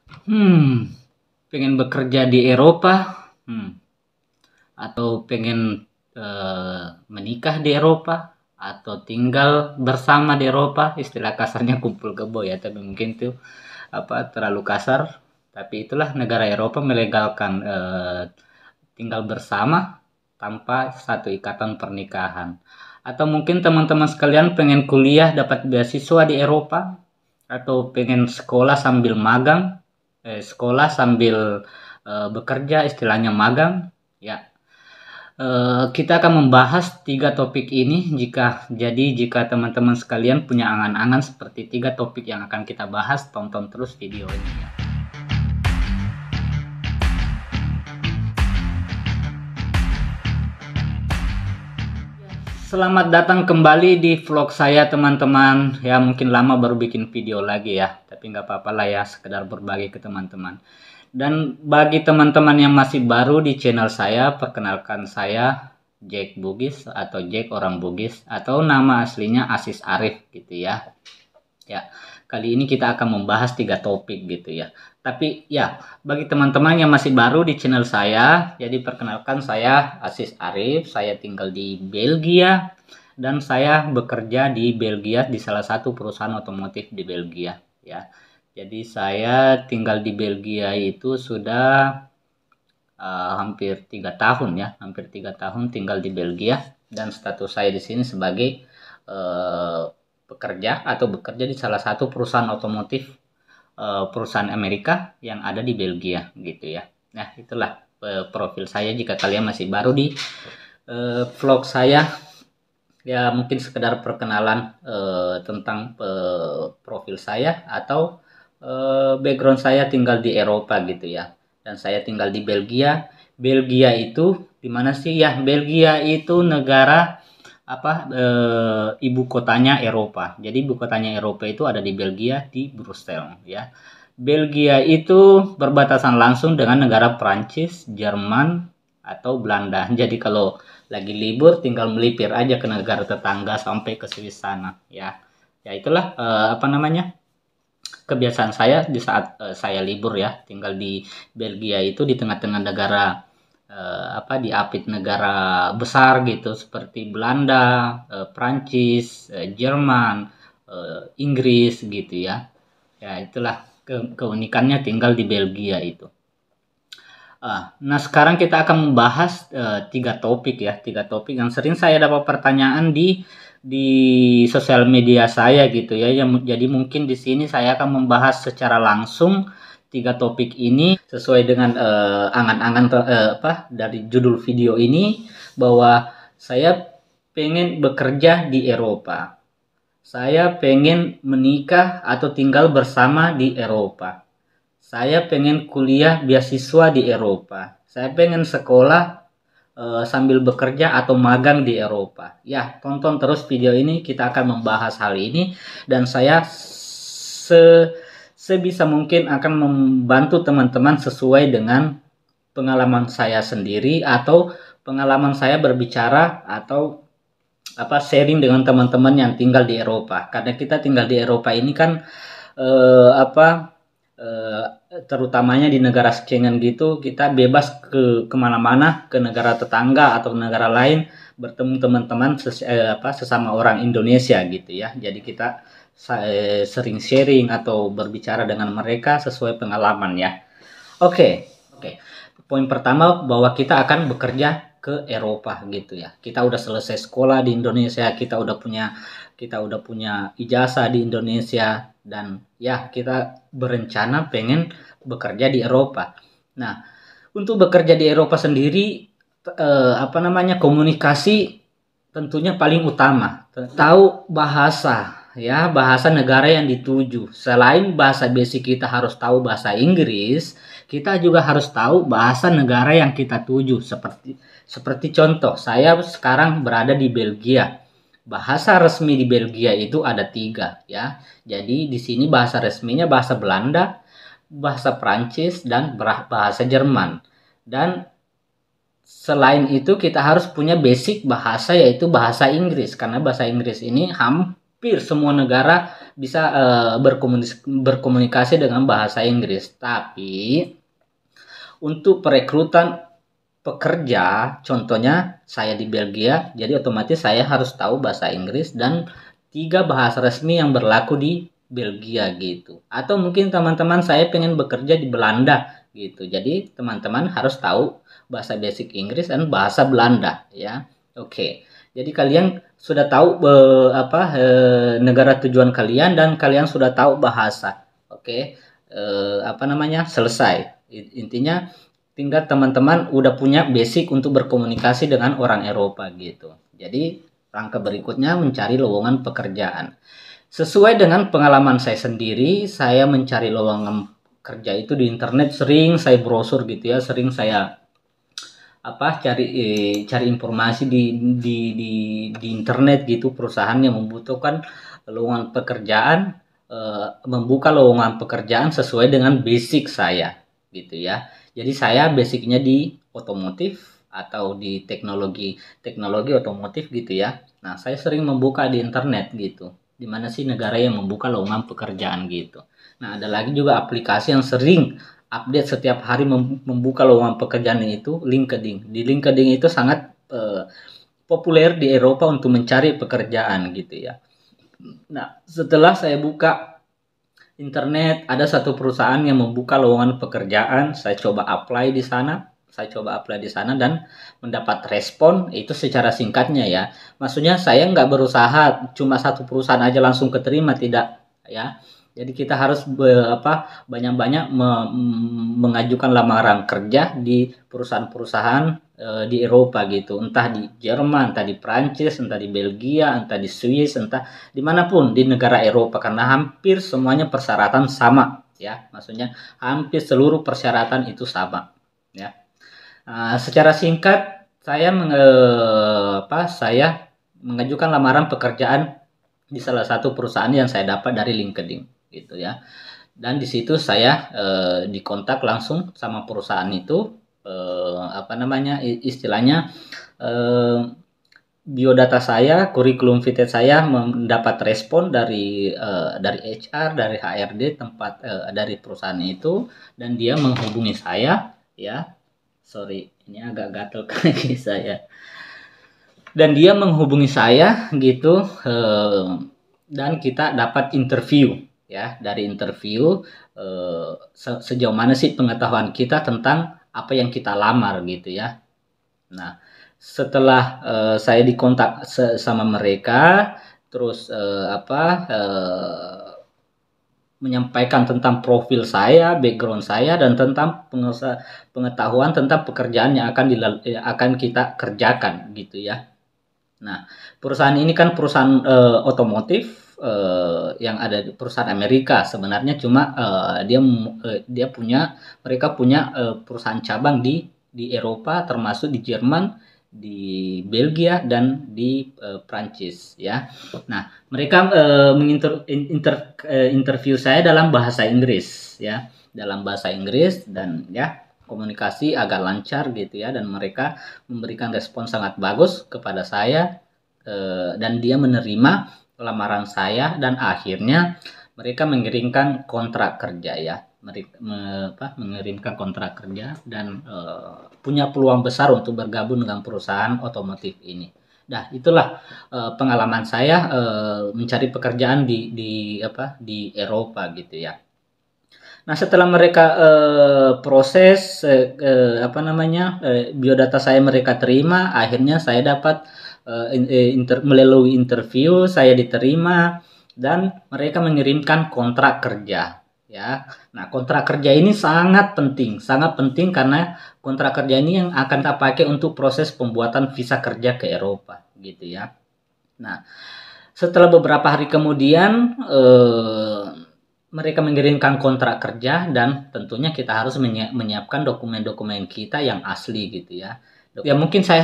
Hmm, pengen bekerja di Eropa, atau pengen menikah di Eropa, atau tinggal bersama di Eropa, istilah kasarnya kumpul kebo ya, tapi mungkin itu terlalu kasar. Tapi itulah negara Eropa melegalkan tinggal bersama tanpa satu ikatan pernikahan. Atau mungkin teman-teman sekalian pengen kuliah dapat beasiswa di Eropa, atau pengen sekolah sambil magang, sekolah sambil bekerja, istilahnya magang. Ya, kita akan membahas tiga topik ini. Jika teman-teman sekalian punya angan-angan seperti tiga topik yang akan kita bahas, tonton terus video ini ya. Selamat datang kembali di vlog saya teman-teman. Ya mungkin lama baru bikin video lagi ya, tapi nggak apa-apa lah ya, sekedar berbagi ke teman-teman. Dan bagi teman-teman yang masih baru di channel saya, perkenalkan saya Jack Bugis atau Jack orang Bugis, atau nama aslinya Asis Arif gitu ya. Ya, kali ini kita akan membahas tiga topik gitu ya. Tapi ya, bagi teman-teman yang masih baru di channel saya, jadi perkenalkan saya Asis Arif, saya tinggal di Belgia dan saya bekerja di Belgia di salah satu perusahaan otomotif di Belgia ya. Jadi saya tinggal di Belgia itu sudah hampir 3 tahun ya, hampir 3 tahun tinggal di Belgia, dan status saya di sini sebagai pekerja atau bekerja di salah satu perusahaan otomotif, perusahaan Amerika yang ada di Belgia gitu ya. Nah itulah profil saya jika kalian masih baru di vlog saya ya, mungkin sekedar perkenalan tentang profil saya atau background saya tinggal di Eropa gitu ya, dan saya tinggal di Belgia. Belgia itu di mana sih ya? Belgia itu negara ibu kotanya Eropa. Jadi ibu kotanya Eropa itu ada di Belgia, di Brussels ya. Belgia itu berbatasan langsung dengan negara Prancis, Jerman, atau Belanda. Jadi kalau lagi libur tinggal melipir aja ke negara tetangga sampai ke Swiss sana ya. Ya itulah kebiasaan saya di saat saya libur ya, tinggal di Belgia itu di tengah-tengah negara, diapit negara besar gitu seperti Belanda, Prancis, Jerman, Inggris gitu ya. Ya itulah keunikannya tinggal di Belgia itu. Nah sekarang kita akan membahas tiga topik ya, tiga topik yang sering saya dapat pertanyaan di sosial media saya gitu ya. Jadi mungkin di sini saya akan membahas secara langsung tiga topik ini sesuai dengan angan-angan dari judul video ini, bahwa saya pengen bekerja di Eropa, saya pengen menikah atau tinggal bersama di Eropa, saya pengen kuliah beasiswa di Eropa, saya pengen sekolah sambil bekerja atau magang di Eropa. Ya, tonton terus video ini, kita akan membahas hal ini, dan saya sebisa mungkin akan membantu teman-teman sesuai dengan pengalaman saya sendiri atau pengalaman saya berbicara atau sharing dengan teman-teman yang tinggal di Eropa. Karena kita tinggal di Eropa ini kan eh, apa eh, terutamanya di negara Schengen gitu, kita bebas kemana-mana, ke negara tetangga atau negara lain, bertemu teman-teman sesama orang Indonesia gitu ya. Jadi kita sering sharing atau berbicara dengan mereka sesuai pengalaman ya. Oke, oke. Poin pertama bahwa kita akan bekerja ke Eropa gitu ya. Kita udah selesai sekolah di Indonesia, kita udah punya ijazah di Indonesia, dan ya kita berencana pengen bekerja di Eropa. Nah, untuk bekerja di Eropa sendiri, komunikasi tentunya paling utama. Tahu bahasa ya, bahasa negara yang dituju. Selain bahasa basic kita harus tahu bahasa Inggris, kita juga harus tahu bahasa negara yang kita tuju. Seperti contoh, saya sekarang berada di Belgia. Bahasa resmi di Belgia itu ada 3 ya. Jadi di sini bahasa resminya bahasa Belanda, bahasa Prancis, dan bahasa Jerman. Dan selain itu kita harus punya basic bahasa, yaitu bahasa Inggris, karena bahasa Inggris ini hampir semua negara bisa berkomunikasi dengan bahasa Inggris. Tapi untuk perekrutan pekerja, contohnya saya di Belgia, jadi otomatis saya harus tahu bahasa Inggris dan 3 bahasa resmi yang berlaku di Belgia gitu. Atau mungkin teman-teman saya pengen bekerja di Belanda gitu. Jadi teman-teman harus tahu bahasa basic Inggris dan bahasa Belanda ya. Oke. Jadi kalian sudah tahu negara tujuan kalian dan kalian sudah tahu bahasa. Oke. Selesai. Intinya tinggal teman-teman udah punya basic untuk berkomunikasi dengan orang Eropa gitu. Jadi langkah berikutnya mencari lowongan pekerjaan. Sesuai dengan pengalaman saya sendiri, saya mencari lowongan kerja itu di internet, sering saya browser gitu ya, sering saya cari informasi di internet gitu, perusahaan yang membutuhkan lowongan pekerjaan, membuka lowongan pekerjaan sesuai dengan basic saya gitu ya. Jadi saya basicnya di otomotif atau di teknologi otomotif gitu ya. Nah, saya sering membuka di internet gitu. Di mana sih negara yang membuka lowongan pekerjaan gitu. Nah, ada lagi juga aplikasi yang sering update setiap hari membuka lowongan pekerjaan itu, LinkedIn. Di LinkedIn itu sangat populer di Eropa untuk mencari pekerjaan gitu ya. Nah, setelah saya buka internet, ada satu perusahaan yang membuka lowongan pekerjaan, saya coba apply di sana. Dan mendapat respon itu secara singkatnya ya. Maksudnya saya nggak berusaha cuma satu perusahaan aja langsung keterima, tidak ya. Jadi kita harus banyak-banyak mengajukan lamaran kerja di perusahaan-perusahaan di Eropa gitu, entah di Jerman, entah di Prancis, entah di Belgia, entah di Swiss, entah dimanapun di negara Eropa, karena hampir semuanya persyaratan sama ya, maksudnya hampir seluruh persyaratan itu sama ya. Secara singkat saya mengajukan lamaran pekerjaan di salah satu perusahaan yang saya dapat dari LinkedIn gitu ya. Dan di situ saya dikontak langsung sama perusahaan itu, istilahnya biodata saya, kurikulum vitae saya mendapat respon dari HR, dari HRD dari perusahaan itu, dan dia menghubungi saya ya. Sorry, ini agak gatel kaki saya. Dan dia menghubungi saya gitu, dan kita dapat interview ya. Dari interview sejauh mana sih pengetahuan kita tentang apa yang kita lamar gitu ya. Nah, setelah saya dikontak sama mereka, terus menyampaikan tentang profil saya, background saya, dan tentang pengetahuan tentang pekerjaan yang akan kita kerjakan gitu ya. Nah, perusahaan ini kan perusahaan otomotif yang ada di perusahaan Amerika sebenarnya, cuma mereka punya perusahaan cabang di Eropa, termasuk di Jerman, di Belgia, dan di Prancis ya. Nah, mereka interview saya dalam bahasa Inggris ya, dan ya komunikasi agak lancar gitu ya, dan mereka memberikan respon sangat bagus kepada saya, dan dia menerima lamaran saya, dan akhirnya mereka mengirimkan kontrak kerja ya. Mengirimkan kontrak kerja dan punya peluang besar untuk bergabung dengan perusahaan otomotif ini. Nah, itulah pengalaman saya mencari pekerjaan di Eropa gitu ya. Nah, setelah mereka proses biodata saya mereka terima, akhirnya saya dapat melalui interview saya diterima, dan mereka mengirimkan kontrak kerja ya. Nah, kontrak kerja ini sangat penting karena kontrak kerja ini yang akan kita pakai untuk proses pembuatan visa kerja ke Eropa gitu ya. Nah, setelah beberapa hari kemudian mereka mengirimkan kontrak kerja, dan tentunya kita harus menyiapkan dokumen-dokumen kita yang asli gitu ya. Ya mungkin saya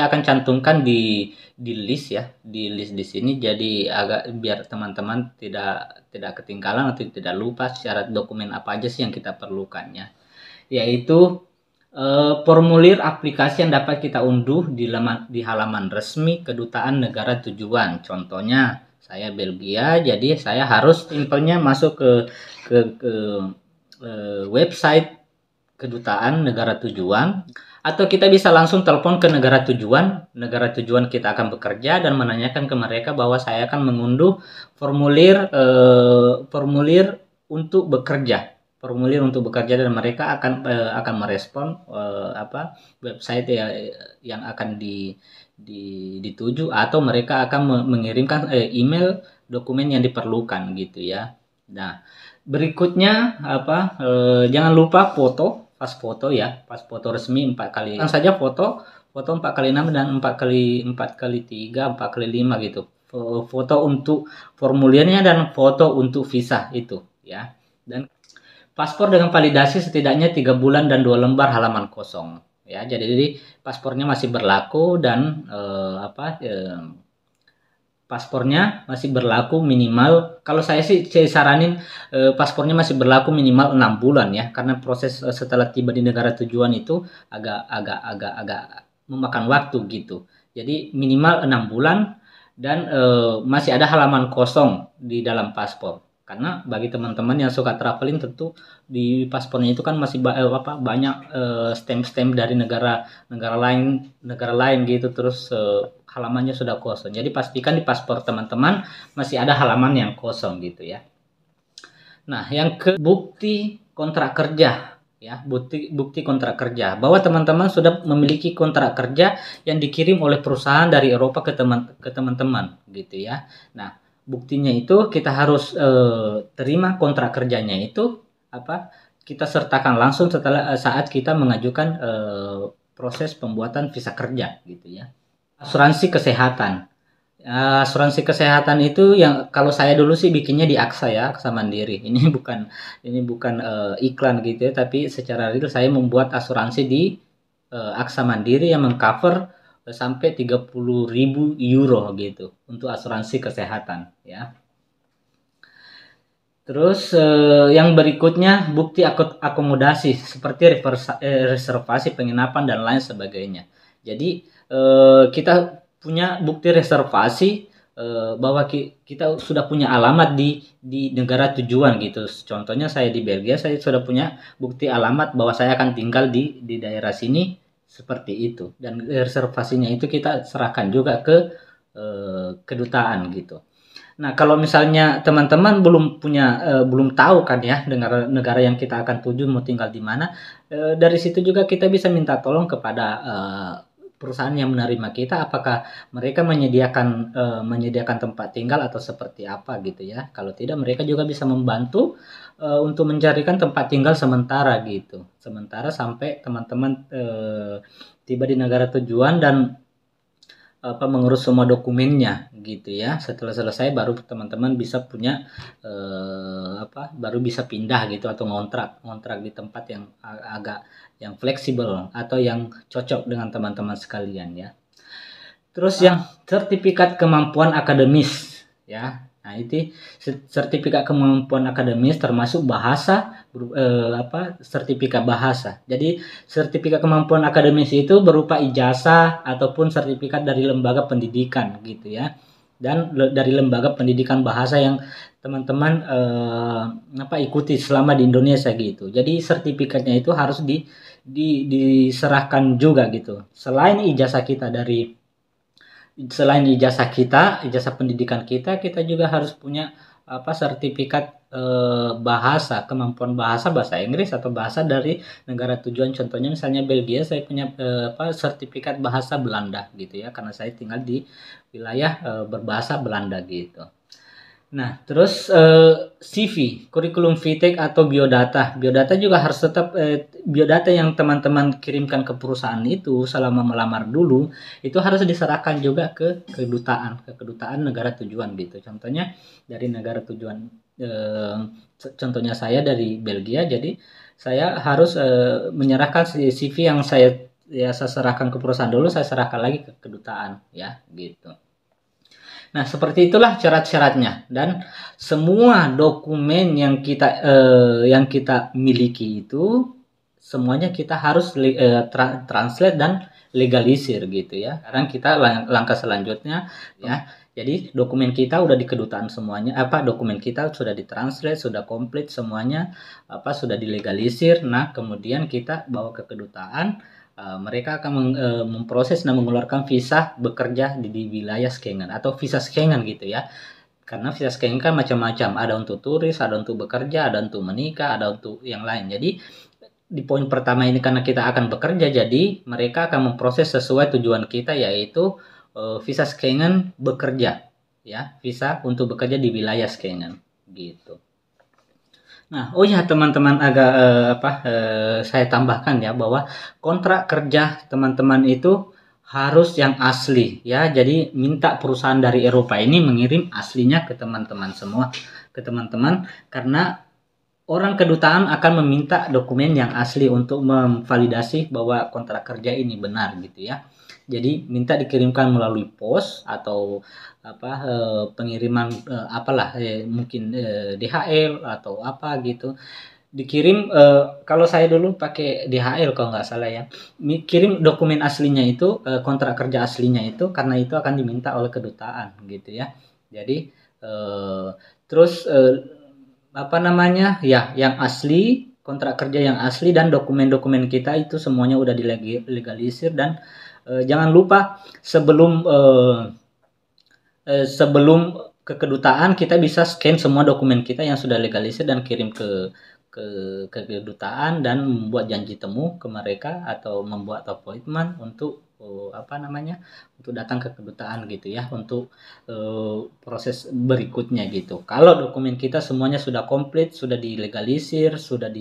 akan cantumkan di list ya, di list di sini, jadi agak biar teman-teman tidak ketinggalan atau tidak lupa syarat dokumen apa aja sih yang kita perlukan ya. Yaitu formulir aplikasi yang dapat kita unduh di halaman resmi kedutaan negara tujuan. Contohnya Saya Belgia, jadi saya harus simpelnya masuk ke website kedutaan negara tujuan, atau kita bisa langsung telepon ke negara tujuan kita akan bekerja dan menanyakan ke mereka bahwa saya akan mengunduh formulir untuk bekerja, dan mereka akan merespon website ya yang akan dituju, atau mereka akan mengirimkan email dokumen yang diperlukan gitu ya. Nah, berikutnya jangan lupa pas foto resmi 4 kali. Kan saja foto 4x6 dan 4x3, 4x5 gitu. Foto untuk formulirnya dan foto untuk visa itu ya. Dan paspor dengan validasi setidaknya 3 bulan dan 2 lembar halaman kosong ya. Jadi paspornya masih berlaku dan paspornya masih berlaku minimal, kalau saya saranin paspornya masih berlaku minimal 6 bulan ya, karena proses setelah tiba di negara tujuan itu agak memakan waktu gitu. Jadi minimal 6 bulan dan masih ada halaman kosong di dalam paspor. Karena bagi teman-teman yang suka traveling, tentu di paspornya itu kan masih banyak stamp-stamp dari negara lain gitu, terus halamannya sudah kosong. Jadi pastikan di paspor teman-teman masih ada halaman yang kosong gitu ya. Nah, yang ke bukti kontrak kerja ya, bukti kontrak kerja bahwa teman-teman sudah memiliki kontrak kerja yang dikirim oleh perusahaan dari Eropa ke teman-teman gitu ya. Nah, buktinya itu kita harus terima kontrak kerjanya itu kita sertakan langsung setelah saat kita mengajukan proses pembuatan visa kerja gitu ya. Asuransi kesehatan. Asuransi kesehatan itu yang kalau saya dulu sih bikinnya di AXA ya, AXA Mandiri. Ini bukan iklan gitu ya, tapi secara real saya membuat asuransi di AXA Mandiri yang mengcover sampai 30.000 euro gitu untuk asuransi kesehatan ya. Terus yang berikutnya bukti akomodasi seperti reservasi penginapan dan lain sebagainya. Jadi kita punya bukti reservasi bahwa kita sudah punya alamat di negara tujuan gitu. Contohnya saya di Belgia, saya sudah punya bukti alamat bahwa saya akan tinggal di daerah sini seperti itu. Dan reservasinya itu kita serahkan juga ke kedutaan gitu. Nah, kalau misalnya teman-teman belum tahu kan ya negara yang kita akan tuju mau tinggal di mana, dari situ juga kita bisa minta tolong kepada perusahaan yang menerima kita, apakah mereka menyediakan tempat tinggal atau seperti apa gitu ya. Kalau tidak, mereka juga bisa membantu untuk mencarikan tempat tinggal sementara gitu. Sementara sampai teman-teman tiba di negara tujuan dan mengurus semua dokumennya gitu ya. Setelah selesai baru teman-teman bisa punya baru bisa pindah gitu atau ngontrak di tempat yang agak yang fleksibel atau yang cocok dengan teman-teman sekalian ya. Terus yang sertifikat kemampuan akademis ya. Nah, itu sertifikat kemampuan akademis termasuk bahasa sertifikat bahasa. Jadi sertifikat kemampuan akademis itu berupa ijazah ataupun sertifikat dari lembaga pendidikan gitu ya. Dan dari lembaga pendidikan bahasa yang teman-teman ikuti selama di Indonesia gitu. Jadi sertifikatnya itu harus diserahkan juga gitu. Selain ijazah ijazah pendidikan kita juga harus punya sertifikat kemampuan bahasa Inggris atau bahasa dari negara tujuan. Contohnya misalnya Belgia, saya punya sertifikat bahasa Belanda gitu ya, karena saya tinggal di wilayah berbahasa Belanda gitu. Nah, terus CV, kurikulum vitae atau biodata. Biodata juga harus tetap biodata yang teman-teman kirimkan ke perusahaan itu selama melamar dulu itu harus diserahkan juga ke kedutaan negara tujuan gitu. Contohnya dari negara tujuan contohnya saya dari Belgia, jadi saya harus menyerahkan CV yang saya serahkan ke perusahaan dulu, saya serahkan lagi ke kedutaan ya gitu. Nah, seperti itulah syarat-syaratnya, dan semua dokumen yang kita miliki itu semuanya kita harus translate dan legalisir gitu ya. Sekarang kita langkah selanjutnya ya. Jadi dokumen kita udah di kedutaan semuanya, dokumen kita sudah ditranslate, sudah komplit semuanya, sudah dilegalisir. Nah, kemudian kita bawa ke kedutaan, mereka akan memproses dan mengeluarkan visa bekerja di wilayah Schengen atau visa Schengen gitu ya. Karena visa Schengen kan macam-macam, ada untuk turis, ada untuk bekerja, ada untuk menikah, ada untuk yang lain. Jadi di poin pertama ini karena kita akan bekerja, jadi mereka akan memproses sesuai tujuan kita, yaitu visa Schengen bekerja, ya, visa untuk bekerja di wilayah Schengen, gitu. Nah, oh ya teman-teman, agak saya tambahkan ya bahwa kontrak kerja teman-teman itu harus yang asli ya. Jadi minta perusahaan dari Eropa ini mengirim aslinya ke teman-teman semua, ke teman-teman, karena orang kedutaan akan meminta dokumen yang asli untuk memvalidasi bahwa kontrak kerja ini benar gitu ya. Jadi minta dikirimkan melalui pos atau pengiriman mungkin DHL atau apa gitu. Dikirim, kalau saya dulu pakai DHL kalau nggak salah ya. Kirim dokumen aslinya itu, kontrak kerja aslinya itu, karena itu akan diminta oleh kedutaan gitu ya. Jadi terus yang asli, kontrak kerja yang asli dan dokumen-dokumen kita itu semuanya udah dilegalisir. Dan jangan lupa sebelum ke kedutaan kita bisa scan semua dokumen kita yang sudah legalisir dan kirim ke kedutaan dan membuat janji temu ke mereka atau membuat appointment untuk untuk datang ke kedutaan gitu ya, untuk proses berikutnya gitu. Kalau dokumen kita semuanya sudah komplit, sudah dilegalisir, sudah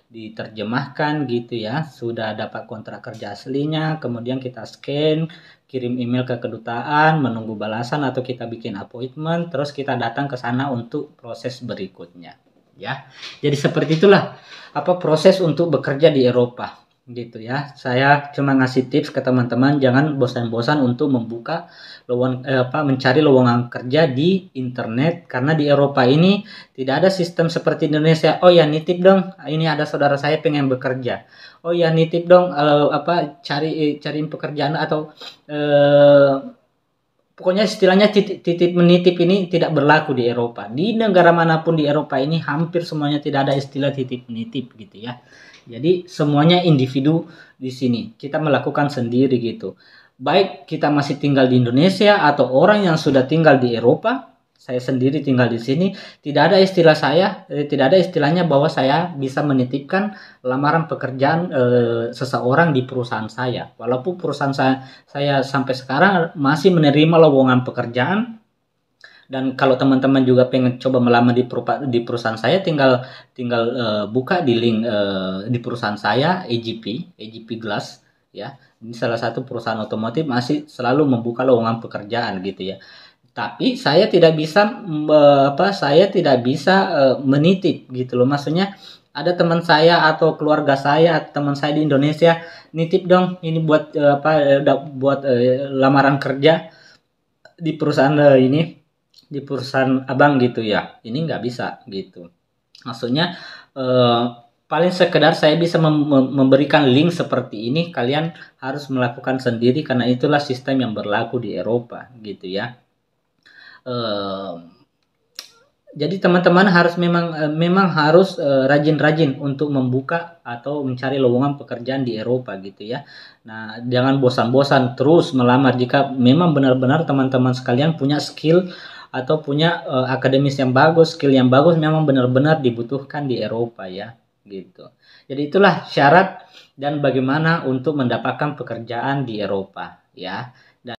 diterjemahkan gitu ya, sudah dapat kontrak kerja aslinya, kemudian kita scan, kirim email ke kedutaan, menunggu balasan atau kita bikin appointment, terus kita datang ke sana untuk proses berikutnya ya. Jadi seperti itulah proses untuk bekerja di Eropa gitu ya. Saya cuma ngasih tips ke teman-teman, jangan bosan-bosan untuk membuka mencari lowongan kerja di internet, karena di Eropa ini tidak ada sistem seperti Indonesia. Oh ya, nitip dong, ini ada saudara saya pengen bekerja. Oh ya, nitip dong cariin pekerjaan atau pokoknya istilahnya titip menitip ini tidak berlaku di Eropa. Di negara manapun di Eropa ini hampir semuanya tidak ada istilah titip menitip gitu ya. Jadi semuanya individu di sini. Kita melakukan sendiri gitu. Baik kita masih tinggal di Indonesia atau orang yang sudah tinggal di Eropa, saya sendiri tinggal di sini, tidak ada istilahnya bahwa saya bisa menitipkan lamaran pekerjaan seseorang di perusahaan saya. Walaupun perusahaan saya sampai sekarang masih menerima lowongan pekerjaan. Dan kalau teman-teman juga pengen coba melamar di perusahaan saya, tinggal buka di link di perusahaan saya, AGP Glass ya. Ini salah satu perusahaan otomotif masih selalu membuka lowongan pekerjaan gitu ya. Tapi saya tidak bisa menitip gitu loh. Maksudnya ada teman saya atau keluarga saya, teman saya di Indonesia, nitip dong ini buat lamaran kerja di perusahaan di perusahaan abang gitu ya. Ini nggak bisa gitu. Maksudnya paling sekedar saya bisa memberikan link seperti ini, kalian harus melakukan sendiri karena itulah sistem yang berlaku di Eropa gitu ya. Jadi teman-teman harus memang harus rajin-rajin untuk membuka atau mencari lowongan pekerjaan di Eropa gitu ya. Nah, jangan bosan-bosan terus melamar jika memang benar-benar teman-teman sekalian punya skill atau punya akademis yang bagus, skill yang bagus, memang benar-benar dibutuhkan di Eropa ya, gitu. Jadi itulah syarat dan bagaimana untuk mendapatkan pekerjaan di Eropa ya.